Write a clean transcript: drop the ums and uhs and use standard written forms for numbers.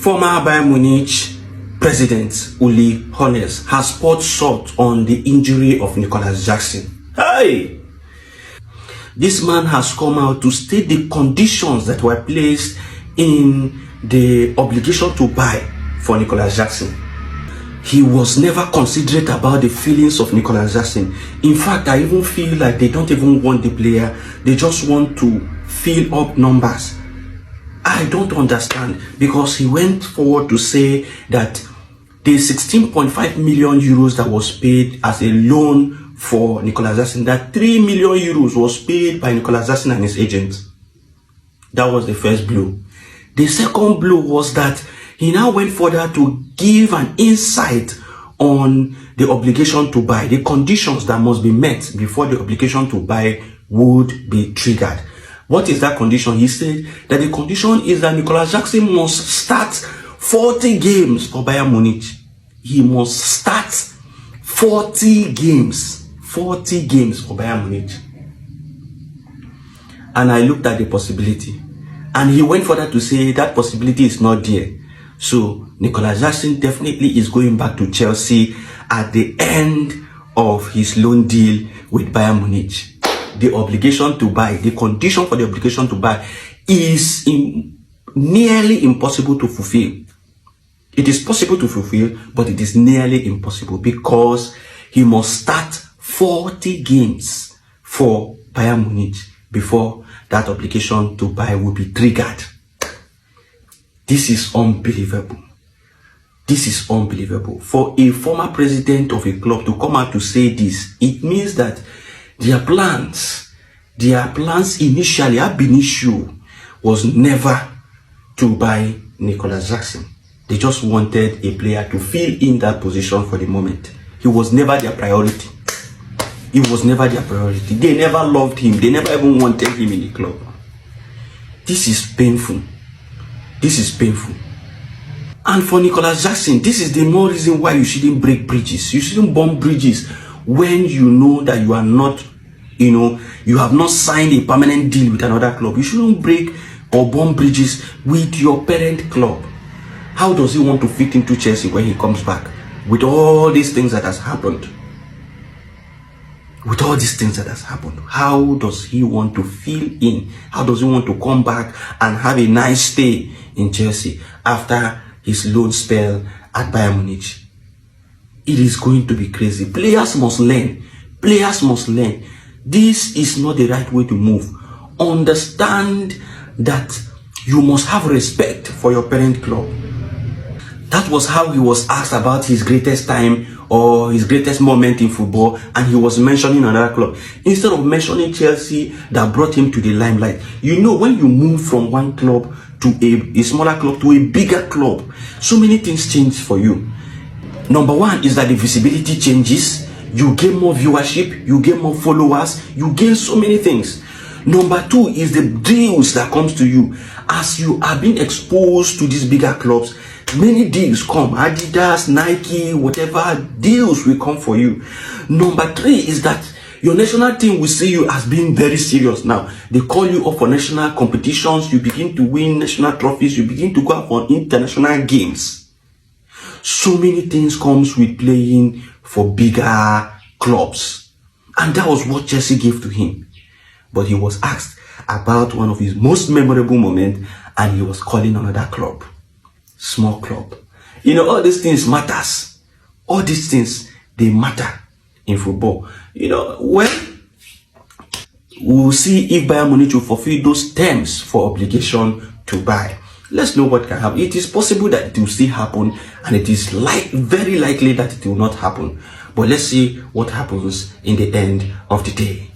Former Bayern Munich president Uli Hoenneb has poured salt on the injury of Nicolas Jackson. Hey! This man has come out to state the conditions that were placed in the obligation to buy for Nicolas Jackson. He was never considerate about the feelings of Nicolas Jackson. In fact, I even feel like they don't even want the player. They just want to fill up numbers. I don't understand, because he went forward to say that the 16.5 million euros that was paid as a loan for Nicolas Jackson, that 3 million euros was paid by Nicolas Jackson and his agent. That was the first blow. The second blow was that he now went further to give an insight on the obligation to buy, the conditions that must be met before the obligation to buy would be triggered. What is that condition? He said that the condition is that Nicolas Jackson must start 40 games for Bayern Munich. He must start 40 games. 40 games for Bayern Munich. And I looked at the possibility. And he went further to say that possibility is not there. So Nicolas Jackson definitely is going back to Chelsea at the end of his loan deal with Bayern Munich. The obligation to buy, the condition for the obligation to buy is nearly impossible to fulfill. It is possible to fulfill, but it is nearly impossible because he must start 40 games for Bayern Munich before that obligation to buy will be triggered. This is unbelievable. This is unbelievable. For a former president of a club to come out to say this, it means that their plans initially, ab initio, was never to buy Nicolas Jackson. They just wanted a player to fill in that position for the moment. He was never their priority. It was never their priority. They never loved him. They never even wanted him in the club. This is painful. This is painful. And for Nicolas Jackson, this is the more reason why you shouldn't break bridges. You shouldn't burn bridges when you know that you are not, you have not signed a permanent deal with another club. You shouldn't break or burn bridges with your parent club. How does he want to fit into Chelsea when he comes back? With all these things that has happened. With all these things that has happened, how does he want to fill in? How does he want to come back and have a nice stay in Chelsea after his loan spell at Bayern Munich? It is going to be crazy. Players must learn. Players must learn. This is not the right way to move. Understand that you must have respect for your parent club. That was how he was asked about his greatest time or his greatest moment in football, and he was mentioning another club instead of mentioning Chelsea that brought him to the limelight. When you move from one club to a smaller club to a bigger club, so many things change for you. Number one is that the visibility changes. You gain more viewership, you gain more followers, you gain so many things. Number two is the deals that comes to you. As you are being exposed to these bigger clubs, many deals come. Adidas, Nike, whatever, deals will come for you. Number three is that your national team will see you as being very serious now. They call you up for national competitions. You begin to win national trophies. You begin to go out for international games. So many things comes with playing for bigger clubs. And that was what Chelsea gave to him. But he was asked about one of his most memorable moments, and he was calling another club. Small club. All these things matters. All these things, they matter in football. We'll see if Bayern Munich will fulfill those terms for obligation to buy. Let's know what can happen. It is possible that it will still happen, and it is very likely that it will not happen. But let's see what happens in the end of the day.